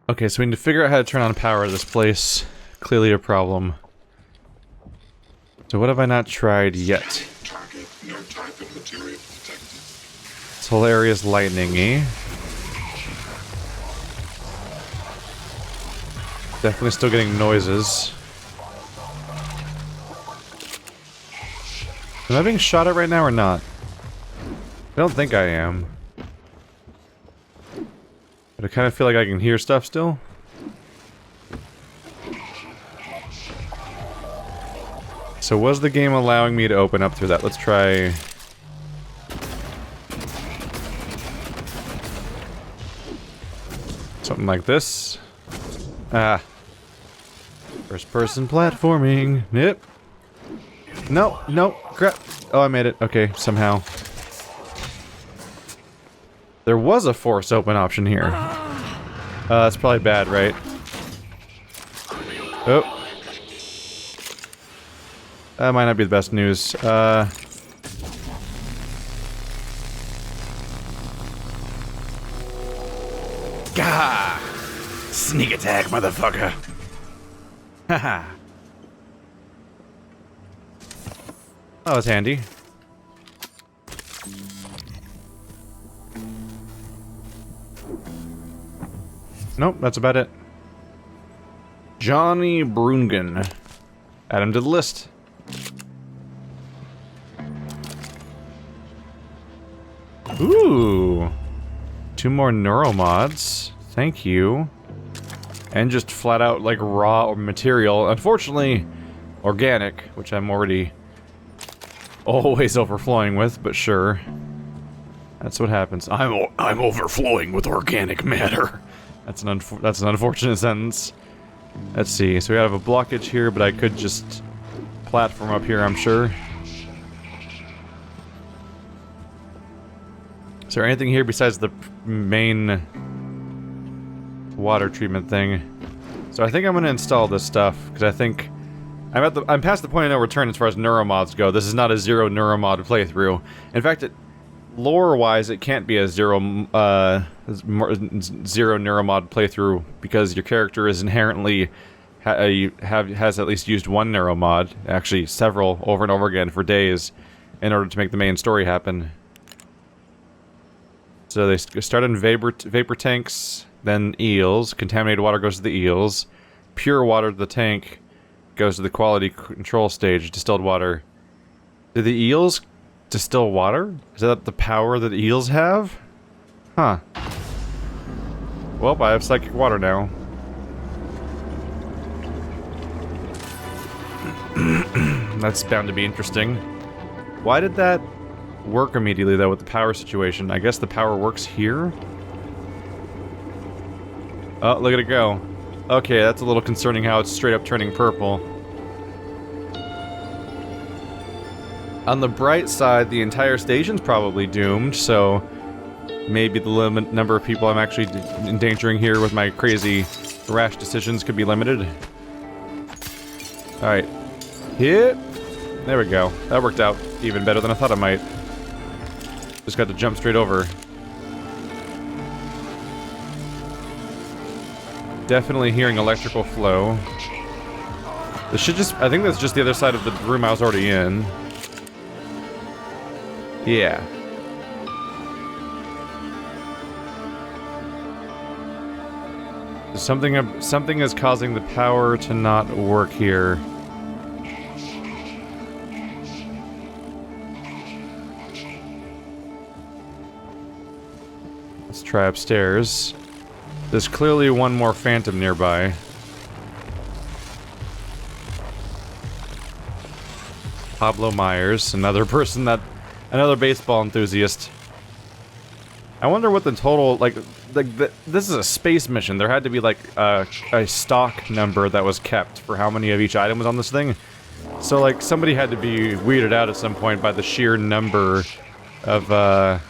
Okay, so we need to figure out how to turn on power to this place. Clearly a problem. So what have I not tried yet? This whole area is lightning-y. Definitely still getting noises. Am I being shot at right now or not? I don't think I am. But I kind of feel like I can hear stuff still. So was the game allowing me to open up through that? Let's try... something like this. Ah. First person platforming. Yep. No, no, crap. Oh, I made it. Okay, somehow. There was a force open option here. That's probably bad, right? Oh. That might not be the best news. Gah! Sneak attack, motherfucker. Haha. That was handy. Nope, that's about it. Johnny Brungen. Add him to the list. Ooh. 2 more neuromods. Thank you. And just flat out, like, raw material. Unfortunately, organic, which I'm already always overflowing with, but sure. That's what happens. I'm overflowing with organic matter. That's an unfortunate sentence. Let's see. So we have a blockage here, but I could just platform up here, I'm sure. Is there anything here besides the main water treatment thing? So I think I'm gonna install this stuff because I think I'm past the point of no return as far as neuromods go. This is not a zero neuromod playthrough. In fact, lore-wise, it can't be a zero neuromod playthrough because your character is inherently has at least used one neuromod, actually several, over and over again for days, in order to make the main story happen. So they start in vapor tanks, then eels. Contaminated water goes to the eels. Pure water to the tank goes to the quality control stage, distilled water. Do the eels distill water? Is that the power that eels have? Huh. Well, I have psychic water now. That's bound to be interesting. Why did that work immediately, though, with the power situation? I guess the power works here? Oh, look at it go. Okay, that's a little concerning how it's straight up turning purple. On the bright side, the entire station's probably doomed, so maybe the number of people I'm actually endangering here with my crazy, rash decisions could be limited. Alright. Hit! There we go. That worked out even better than I thought it might. Just got to jump straight over. Definitely hearing electrical flow. This should just... I think that's just the other side of the room I was already in. Yeah. Something is causing the power to not work here. Let's try upstairs. There's clearly one more phantom nearby. Pablo Myers, another baseball enthusiast. I wonder what the total, this is a space mission. There had to be, like, a stock number that was kept for how many of each item was on this thing. So, like, somebody had to be weirded out at some point by the sheer number of,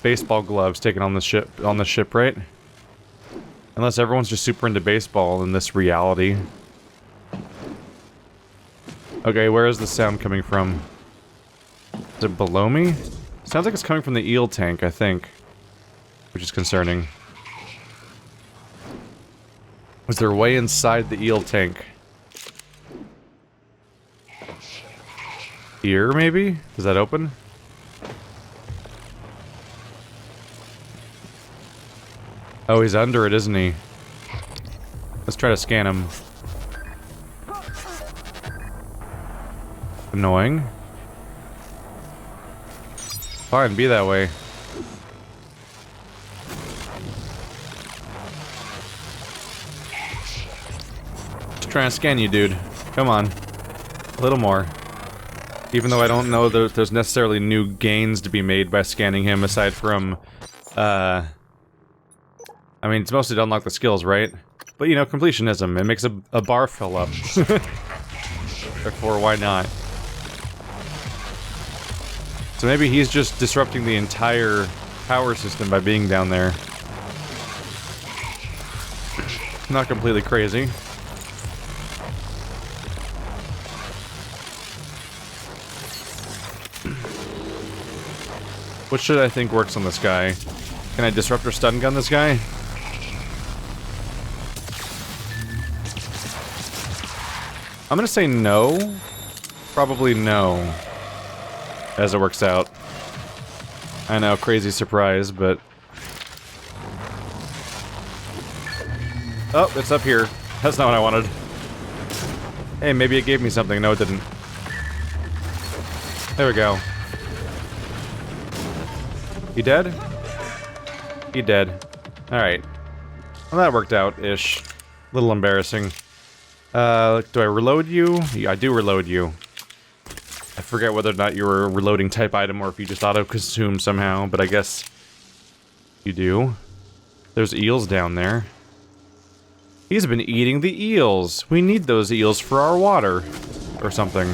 baseball gloves taken on the ship, right? Unless everyone's just super into baseball in this reality. Okay, where is the sound coming from? Is it below me? Sounds like it's coming from the eel tank, I think. Which is concerning. Was there a way inside the eel tank? Here, maybe? Is that open? Oh, he's under it, isn't he? Let's try to scan him. Annoying. Fine, be that way. Just trying to scan you, dude. Come on. A little more. Even though I don't know that there's necessarily new gains to be made by scanning him, aside from, I mean, it's mostly to unlock the skills, right? But, you know, completionism. It makes a bar fill up. Therefore, why not? So maybe he's just disrupting the entire power system by being down there. Not completely crazy. What should I think works on this guy? Can I disrupt or stun gun this guy? I'm gonna say no. Probably no. As it works out. I know, crazy surprise, but... Oh, it's up here. That's not what I wanted. Hey, maybe it gave me something. No, it didn't. There we go. You dead? You dead. Alright. Well, that worked out-ish. Little embarrassing. Do I reload you? Yeah, I do reload you. I forget whether or not you're a reloading type item or if you just auto-consume somehow, but I guess you do. There's eels down there. He's been eating the eels. We need those eels for our water. Or something.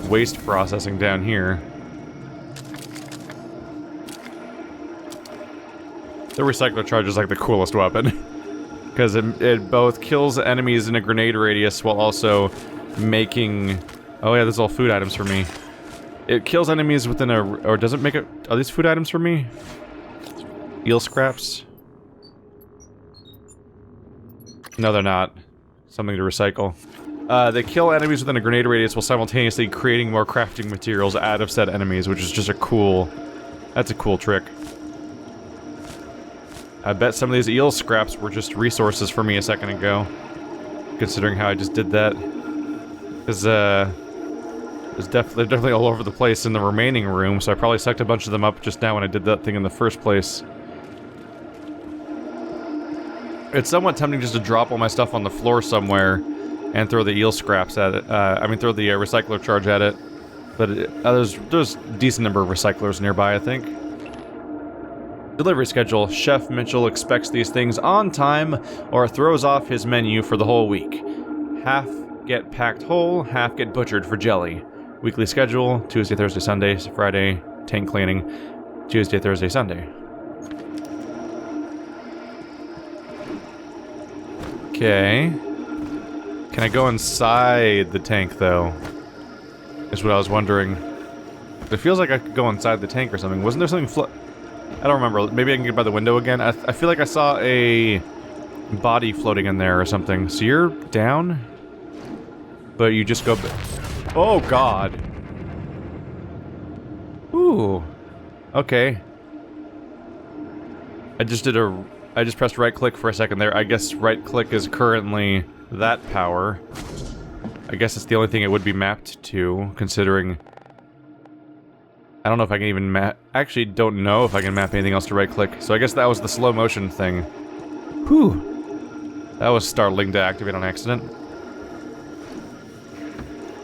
Waste processing down here. The recycler charge is like the coolest weapon. Because it both kills enemies in a grenade radius while also making... Oh yeah, there's all food items for me. It kills enemies within a... Or does it make it... Are these food items for me? Eel scraps? No, they're not. Something to recycle. They kill enemies within a grenade radius while simultaneously creating more crafting materials out of said enemies, which is just a cool... That's a cool trick. I bet some of these eel scraps were just resources for me a second ago. Considering how I just did that. Because, they're definitely all over the place in the remaining room, so I probably sucked a bunch of them up just now when I did that thing in the first place. It's somewhat tempting just to drop all my stuff on the floor somewhere and throw the eel scraps at it. I mean, throw the recycler charge at it. But there's a decent number of recyclers nearby, I think. Delivery schedule. Chef Mitchell expects these things on time or throws off his menu for the whole week. Half get packed whole, half get butchered for jelly. Weekly schedule. Tuesday, Thursday, Sunday, Friday, tank cleaning. Tuesday, Thursday, Sunday. Okay. Can I go inside the tank, though? Is what I was wondering. It feels like I could go inside the tank or something. Wasn't there something I don't remember. Maybe I can get by the window again. I feel like I saw a body floating in there or something. So you're down? But you just go... Oh, God. Ooh. Okay. I just pressed right-click for a second there. I guess right-click is currently that power. I guess it's the only thing it would be mapped to, considering... I don't know if I can even map... Actually, don't know if I can map anything else to right-click. So I guess that was the slow motion thing. Whew. That was startling to activate on accident.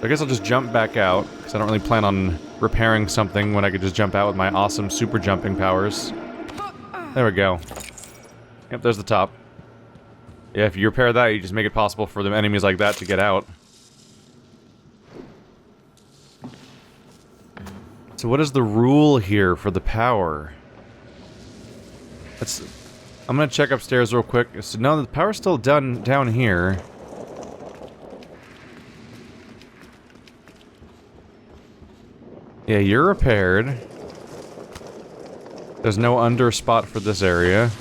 I guess I'll just jump back out, because I don't really plan on repairing something when I could just jump out with my awesome super jumping powers. There we go. Yep, there's the top. Yeah, if you repair that, you just make it possible for the enemies like that to get out. So what is the rule here for the power? I'm gonna check upstairs real quick. So no, the power's still done down here. Yeah, you're repaired. There's no under spot for this area.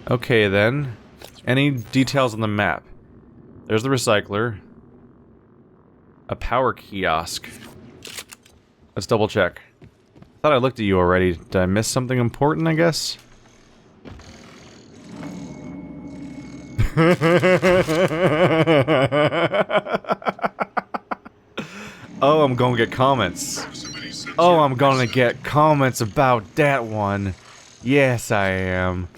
Okay, then. Any details on the map? There's the recycler. A power kiosk. Let's double check. Thought I looked at you already. Did I miss something important, I guess? Oh, I'm gonna get comments. Oh, I'm gonna get comments about that one. Yes, I am.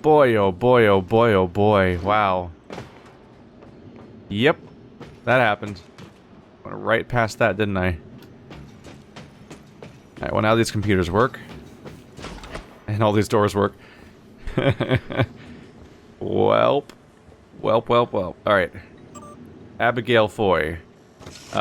Boy, oh boy, oh boy, oh boy. Wow. Yep. That happened. Went right past that, didn't I? Alright, well now these computers work. And all these doors work. Welp. Welp. Alright. Abigail Foy.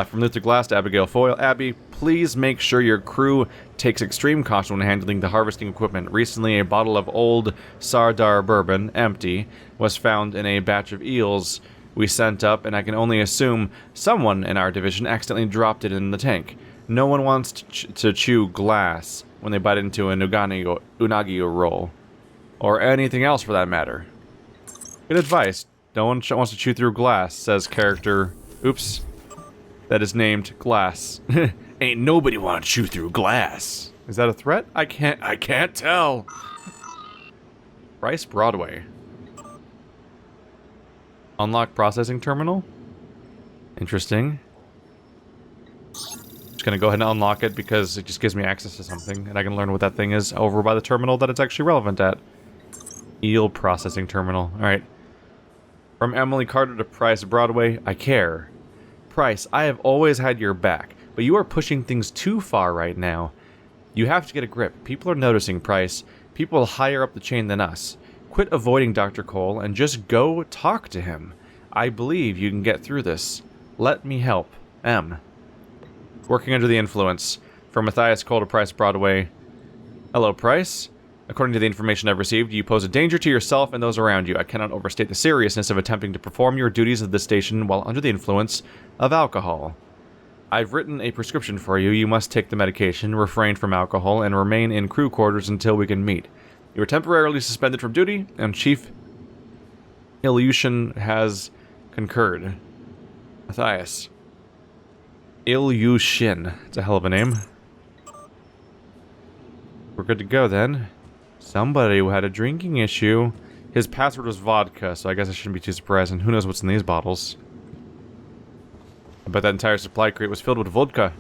From Luther Glass to Abigail Foy. Abby, please make sure your crew takes extreme caution when handling the harvesting equipment. Recently, a bottle of old Sardar bourbon, empty, was found in a batch of eels we sent up, and I can only assume someone in our division accidentally dropped it in the tank. No one wants to chew glass when they bite into an unagi roll. Or anything else for that matter. Good advice. No one wants to chew through glass, says character... Oops. That is named Glass. Ain't nobody want to chew through glass. Is that a threat? I can't tell. Rice Broadway. Unlock processing terminal? Interesting. Just gonna go ahead and unlock it because it just gives me access to something, and I can learn what that thing is over by the terminal that it's actually relevant at. Eel processing terminal. Alright. From Emily Carter to Price Broadway, I care. Price, I have always had your back, but you are pushing things too far right now. You have to get a grip. People are noticing, Price. People higher up the chain than us. Quit avoiding Dr. Cole and just go talk to him. I believe you can get through this. Let me help. M. Working under the influence. From Matthias Cole to Price Broadway. Hello, Price. According to the information I've received, you pose a danger to yourself and those around you. I cannot overstate the seriousness of attempting to perform your duties at this station while under the influence of alcohol. I've written a prescription for you. You must take the medication, refrain from alcohol, and remain in crew quarters until we can meet. You are temporarily suspended from duty, and Chief Ilyushin has concurred. Matthias. Ilyushin. It's a hell of a name. We're good to go then. Somebody who had a drinking issue. His password was vodka, so I guess I shouldn't be too surprised. And who knows what's in these bottles. I bet that entire supply crate was filled with vodka.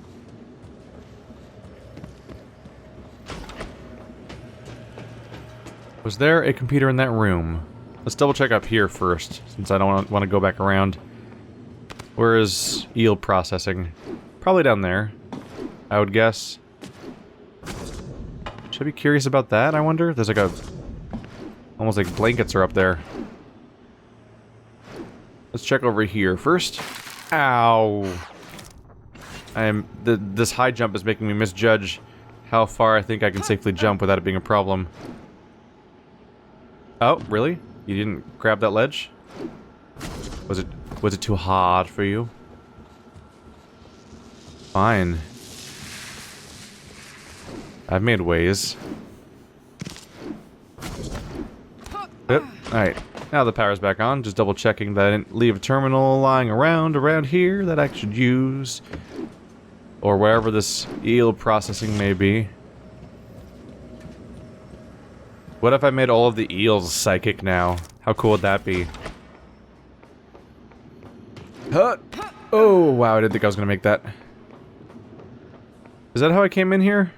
Was there a computer in that room? Let's double check up here first, since I don't want to go back around. Where is eel processing? Probably down there, I would guess. Should I be curious about that, I wonder? There's like a... almost like blankets are up there. Let's check over here first. Ow! This high jump is making me misjudge how far I think I can safely jump without it being a problem. Oh, really? You didn't grab that ledge? Was it too hard for you? Fine. I've made ways. Yep. Alright. Now the power's back on. Just double checking that I didn't leave a terminal lying around here that I should use. Or wherever this eel processing may be. What if I made all of the eels psychic now? How cool would that be? Huh. Oh, wow, I didn't think I was gonna make that. Is that how I came in here?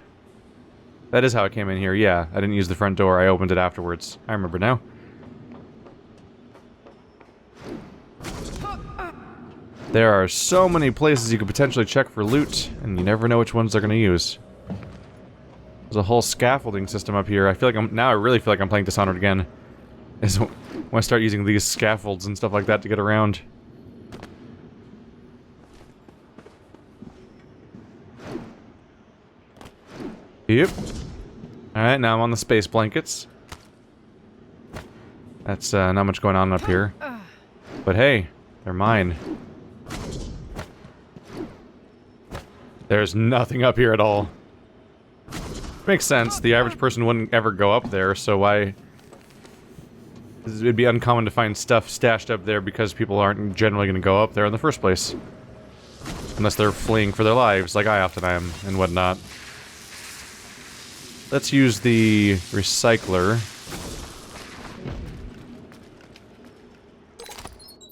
That is how I came in here, yeah. I didn't use the front door, I opened it afterwards. I remember now. There are so many places you could potentially check for loot, and you never know which ones they're gonna use. There's a whole scaffolding system up here. I feel like now I really feel like I'm playing Dishonored again. Is when I start using these scaffolds and stuff like that to get around. Yep. Alright, now I'm on the space blankets. That's not much going on up here. But hey, they're mine. There's nothing up here at all. Makes sense. The average person wouldn't ever go up there, so why It'd be uncommon to find stuff stashed up there because people aren't generally going to go up there in the first place. Unless they're fleeing for their lives, like I often am, and whatnot. Let's use the recycler.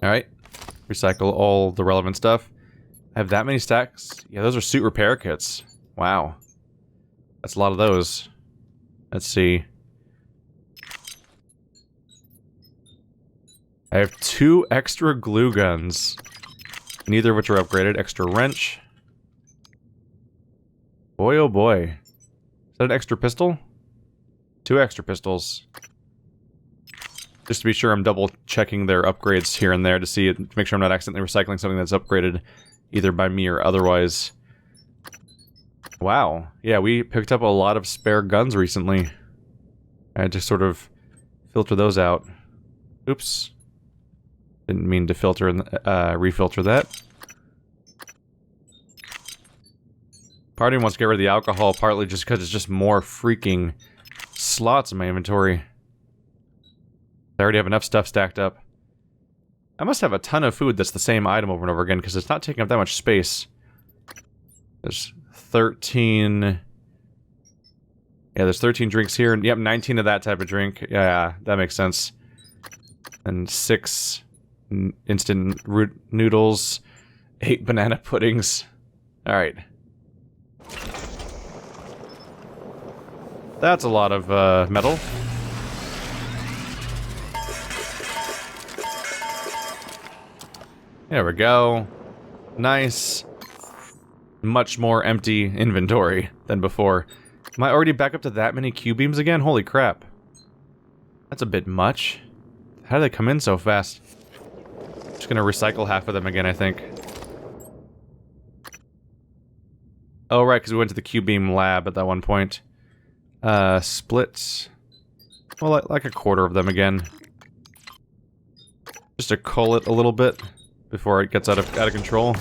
Alright. Recycle all the relevant stuff. I have that many stacks? Yeah, those are suit repair kits. Wow. That's a lot of those. Let's see. I have 2 extra glue guns. Neither of which are upgraded. Extra wrench. Boy, oh boy. Is that an extra pistol? 2 extra pistols. Just to be sure I'm double checking their upgrades here and there to see it, to make sure I'm not accidentally recycling something that's upgraded either by me or otherwise. Wow. Yeah, we picked up a lot of spare guns recently. I had to sort of filter those out. Oops. Didn't mean to filter and refilter that. Part of me wants to get rid of the alcohol, partly just because it's just more freaking slots in my inventory. I already have enough stuff stacked up. I must have a ton of food that's the same item over and over again, because it's not taking up that much space. There's 13... Yeah, there's 13 drinks here, and yep, 19 of that type of drink. Yeah, that makes sense. And 6... instant root noodles, 8 banana puddings. Alright. That's a lot of metal. There we go. Nice. Much more empty inventory than before. Am I already back up to that many Q-beams again? Holy crap. That's a bit much. How do they come in so fast? Just gonna recycle half of them again, I think. Oh, right, because we went to the Q-beam lab at that one point. Splits. Well, like a quarter of them again. Just to cull it a little bit before it gets out of control.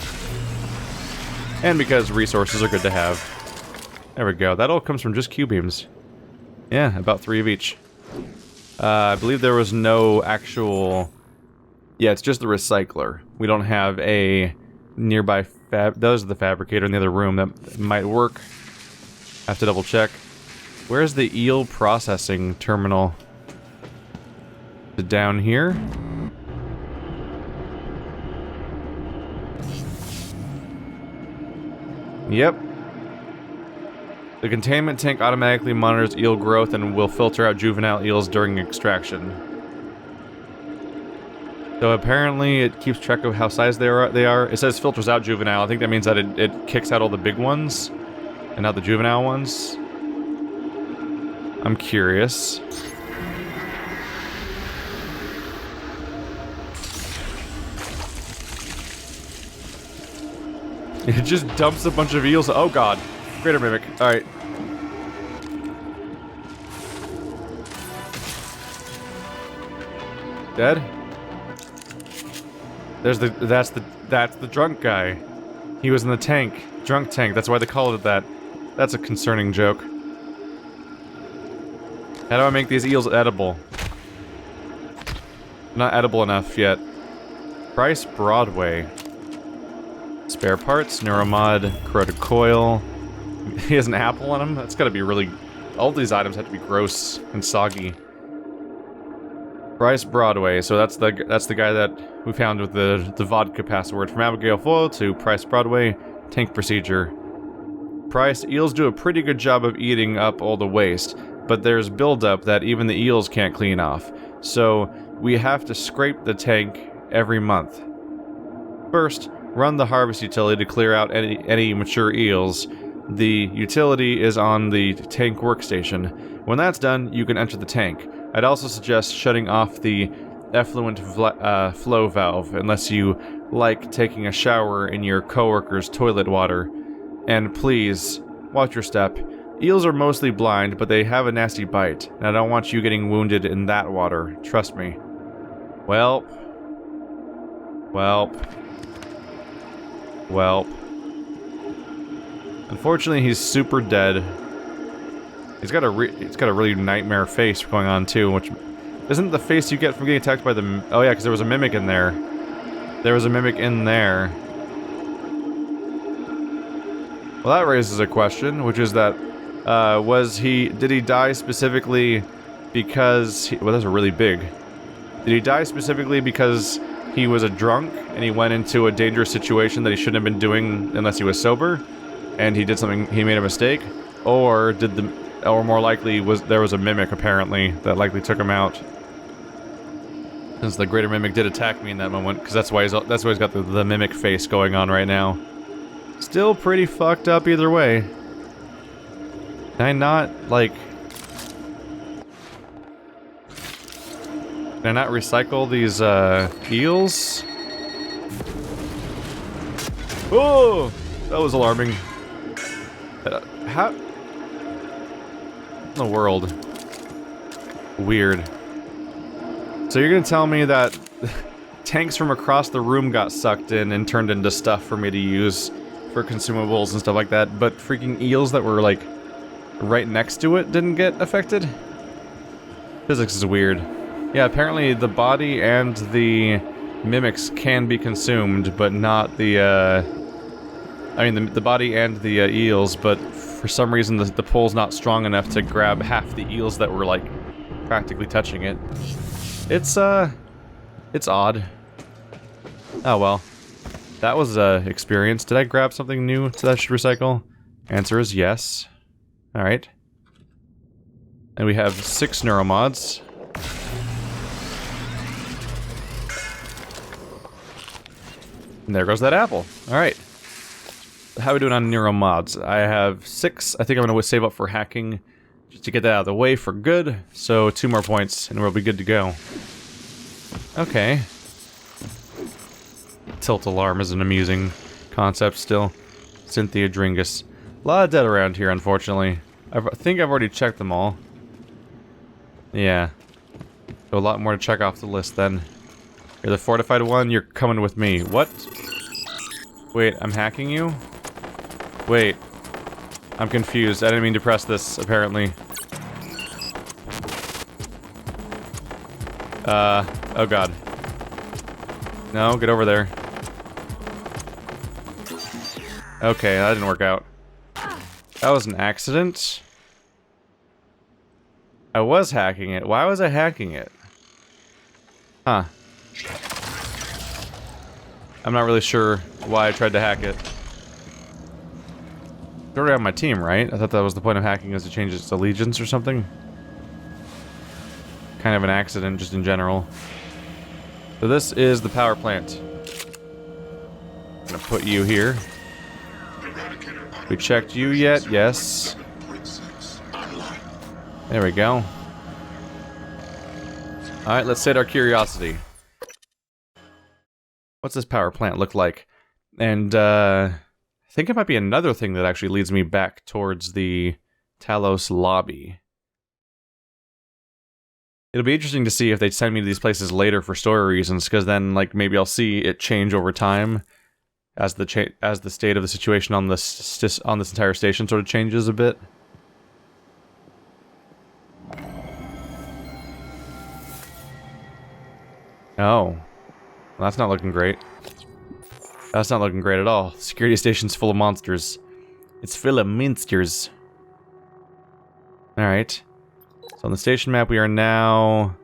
And because resources are good to have. There we go. That all comes from just Q-beams. Yeah, about 3 of each. I believe there was no actual... Yeah, it's just the recycler. We don't have a nearby those are the fabricator in the other room that might work. I have to double check. Where's the eel processing terminal? Is it down here? Yep. The containment tank automatically monitors eel growth and will filter out juvenile eels during extraction. So apparently it keeps track of how size they are. It says filters out juvenile. I think that means that it kicks out all the big ones and not the juvenile ones. I'm curious. It just dumps a bunch of eels. Oh god. Greater Mimic. Alright. Dead? That's the drunk guy. He was in the tank. Drunk tank. That's why they called it that. That's a concerning joke. How do I make these eels edible? Not edible enough yet. Price Broadway. Spare parts, Neuromod, corroded coil. He has an apple on him? That's gotta be really... All these items have to be gross and soggy. Bryce Broadway, so that's the guy that we found with the vodka password. From Abigail Foyle to Price Broadway, tank procedure. Price, eels do a pretty good job of eating up all the waste, but there's buildup that even the eels can't clean off. So, we have to scrape the tank every month. First, run the harvest utility to clear out any mature eels. The utility is on the tank workstation. When that's done, you can enter the tank. I'd also suggest shutting off the effluent flow valve, unless you like taking a shower in your coworker's toilet water. And please, watch your step. Eels are mostly blind, but they have a nasty bite, and I don't want you getting wounded in that water. Trust me. Welp. Unfortunately, he's super dead. He's got a really nightmare face going on too, which Isn't the face you get from getting attacked by the... Oh yeah, because there was a mimic in there. There was a mimic in there. Well, that raises a question, which is that, did he die specifically because well, those are really big. Did he die specifically because he was a drunk, and he went into a dangerous situation that he shouldn't have been doing unless he was sober, and he did something, he made a mistake? Or or more likely, there was a mimic, apparently, that likely took him out? Since the greater mimic did attack me in that moment, because that's why he's got the mimic face going on right now. Still pretty fucked up either way. Can I not, like... Can I not recycle these, eels? Oh! That was alarming. How... in the world? Weird. So you're gonna tell me that tanks from across the room got sucked in and turned into stuff for me to use for consumables and stuff like that, but freaking eels that were, like, right next to it didn't get affected? Physics is weird. Yeah, apparently the body and the mimics can be consumed, but not the, I mean, the body and the eels, but for some reason the pull's not strong enough to grab half the eels that were, like, practically touching it. It's odd. Oh well. That was experience. Did I grab something new that I should recycle? Answer is yes. Alright. And we have 6 neuromods. And there goes that apple. Alright. How are we doing on neuromods? I have 6. I think I'm going to save up for hacking just to get that out of the way for good. So 2 more points and we'll be good to go. Okay. Tilt alarm is an amusing concept still. Cynthia Dringus. A lot of dead around here, unfortunately. I think I've already checked them all. Yeah. So a lot more to check off the list then. You're the fortified one, you're coming with me. What? Wait, I'm hacking you? Wait. I'm confused. I didn't mean to press this, apparently. Oh god. No, get over there. Okay, that didn't work out. That was an accident. I was hacking it. Why was I hacking it? Huh. I'm not really sure why I tried to hack it. It's already on my team, right? I thought that was the point of hacking, is to change its allegiance or something. Kind of an accident, just in general. So this is the power plant. I'm gonna put you here. We checked you yet? Yes. There we go. Alright, let's sate our curiosity. What's this power plant look like? And, I think it might be another thing that actually leads me back towards the Talos lobby. It'll be interesting to see if they send me to these places later for story reasons, because then, like, maybe I'll see it change over time as the state of the situation on this entire station sort of changes a bit. Oh. Well, that's not looking great. That's not looking great at all. Security station's full of monsters. It's full of minsters. Alright. So on the station map we are now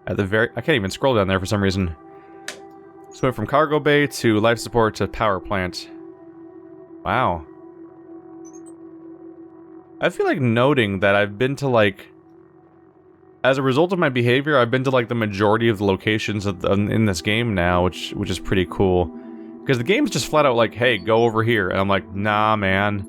at the very... I can't even scroll down there for some reason. So went from cargo bay to life support to power plant. Wow. I feel like noting that I've been to, like... As a result of my behavior, I've been to, like, the majority of the locations in this game now, which is pretty cool. Because the game's just flat out like, hey, go over here. And I'm like, nah, man.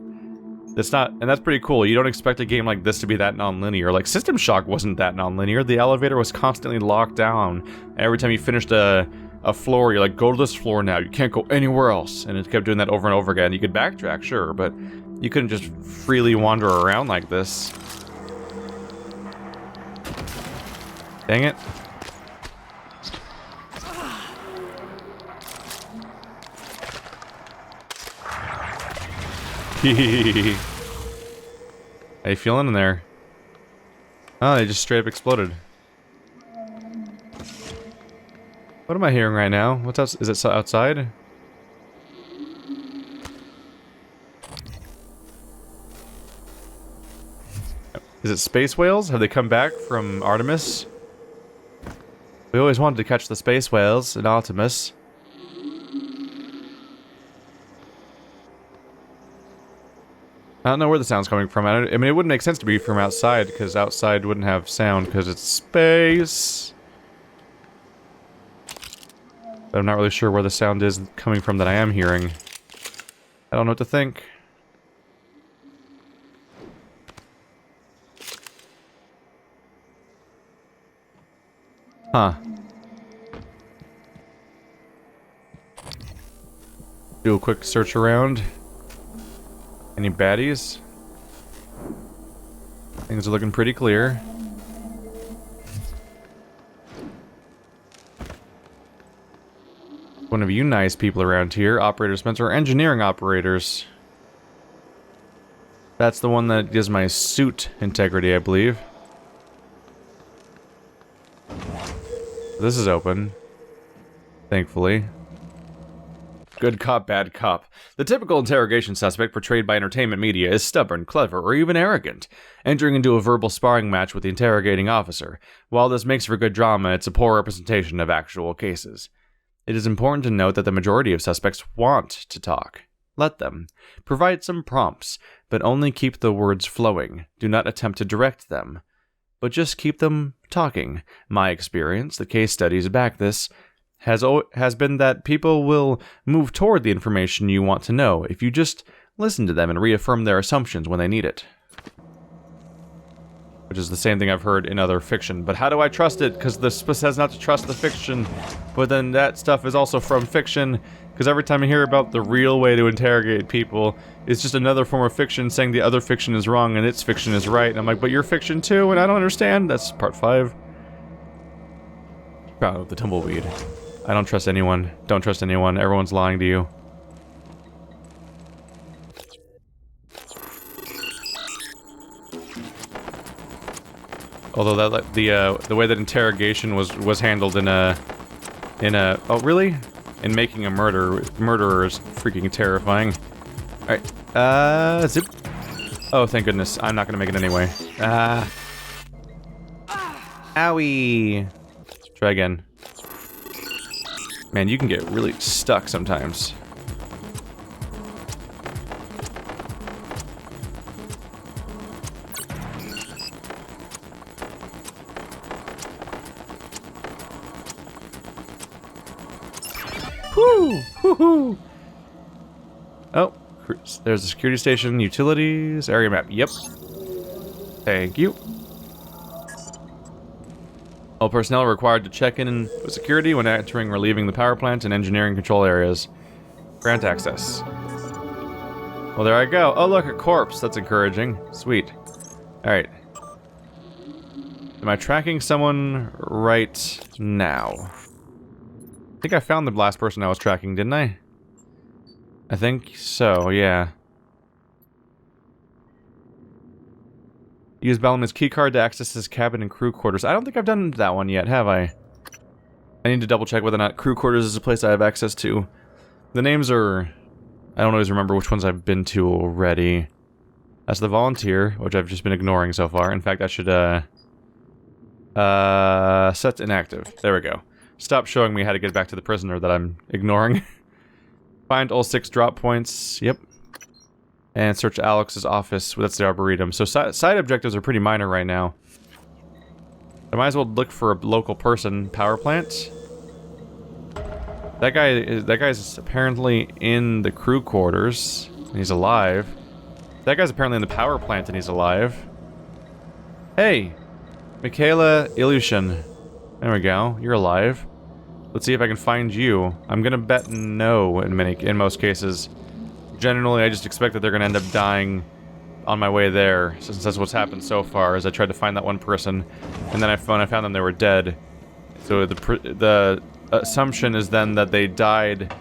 It's not... And that's pretty cool. You don't expect a game like this to be that non-linear. Like, System Shock wasn't that non-linear. The elevator was constantly locked down. Every time you finished a floor, you're like, go to this floor now. You can't go anywhere else. And it kept doing that over and over again. You could backtrack, sure, but you couldn't just freely wander around like this. Dang it. How you feeling in there? Oh, they just straight up exploded. What am I hearing right now? What's else? Is it outside? Is it space whales? Have they come back from Artemis? We always wanted to catch the space whales in Artemis. I don't know where the sound's coming from. I mean, it wouldn't make sense to be from outside, because outside wouldn't have sound, because it's space. But I'm not really sure where the sound is coming from that I am hearing. I don't know what to think. Huh. Do a quick search around. Any baddies? Things are looking pretty clear. One of you nice people around here, Operator Spencer, engineering operators. That's the one that gives my suit integrity, I believe. This is open. Thankfully. Good cop, bad cop. The typical interrogation suspect portrayed by entertainment media is stubborn, clever, or even arrogant, entering into a verbal sparring match with the interrogating officer. While this makes for good drama, it's a poor representation of actual cases. It is important to note that the majority of suspects want to talk. Let them. Provide some prompts, but only keep the words flowing. Do not attempt to direct them, but just keep them talking. My experience, the case studies back this, has been that people will move toward the information you want to know if you just listen to them and reaffirm their assumptions when they need it. Which is the same thing I've heard in other fiction. But how do I trust it? Because this says not to trust the fiction. But then that stuff is also from fiction. Because every time I hear about the real way to interrogate people, it's just another form of fiction saying the other fiction is wrong and its fiction is right. And I'm like, but you're fiction too, and I don't understand. That's part 5. Oh, the tumbleweed. I don't trust anyone. Don't trust anyone. Everyone's lying to you. Although that the way that interrogation was handled in a oh really? In making a murderer is freaking terrifying. All right. Zip. Oh, thank goodness. I'm not gonna make it anyway. Owie. Try again. Man, you can get really stuck sometimes. Whoo! Woohoo! Oh, there's a security station, utilities, area map. Yep. Thank you. All personnel are required to check in with security when entering or leaving the power plant and engineering control areas. Grant access. Well, there I go. Oh, look, a corpse. That's encouraging. Sweet. Alright. Am I tracking someone right now? I think I found the last person I was tracking, didn't I? I think so, yeah. Use Bellamy's keycard to access his cabin and crew quarters. I don't think I've done that one yet, have I? I need to double check whether or not crew quarters is a place I have access to. The names are... I don't always remember which ones I've been to already. That's the volunteer, which I've just been ignoring so far. In fact, I should, set inactive. There we go. Stop showing me how to get back to the prisoner that I'm ignoring. Find all 6 drop points. Yep. And search Alex's office. That's the Arboretum. So side objectives are pretty minor right now. I might as well look for a local person. Power plant. That guy's apparently in the crew quarters. And he's alive. That guy's apparently in the power plant and he's alive. Hey! Michaela Ilyushin. There we go. You're alive. Let's see if I can find you. I'm gonna bet no in most cases. Generally, I just expect that they're gonna end up dying on my way there, since that's what's happened so far, as I tried to find that one person, and then when I found them, they were dead. So the assumption is then that they died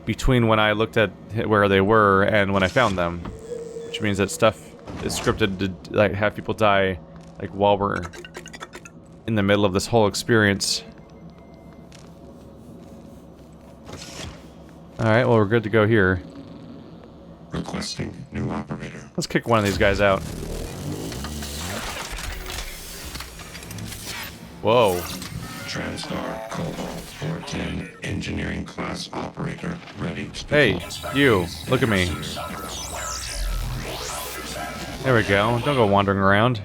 between when I looked at where they were and when I found them. Which means that stuff is scripted to, like, have people die, like, while we're in the middle of this whole experience. Alright, well, we're good to go here. Requesting new operator. Let's kick one of these guys out. Whoa. TranStar Cobalt 410 engineering class operator ready to Hey, you. Look at me. There we go. Don't go wandering around.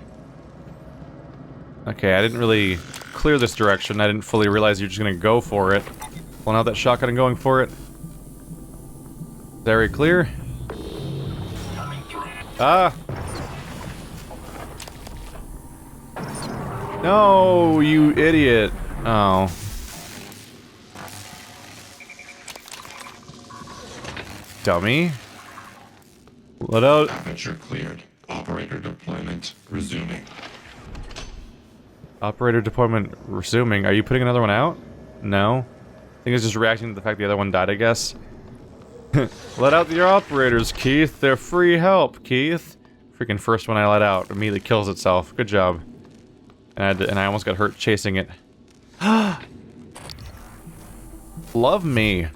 Okay, I didn't really clear this direction. I didn't fully realize you're just gonna go for it. Pulling out that shotgun and going for it. Very clear. Ah! No, you idiot. Oh. Dummy. Let out. Aperture cleared. Operator deployment resuming. Operator deployment resuming. Are you putting another one out? No. I think it's just reacting to the fact the other one died, I guess. Let out your operators, Keith. They're free help, Keith. Freaking first one I let out immediately kills itself. Good job. And I almost got hurt chasing it. Love me.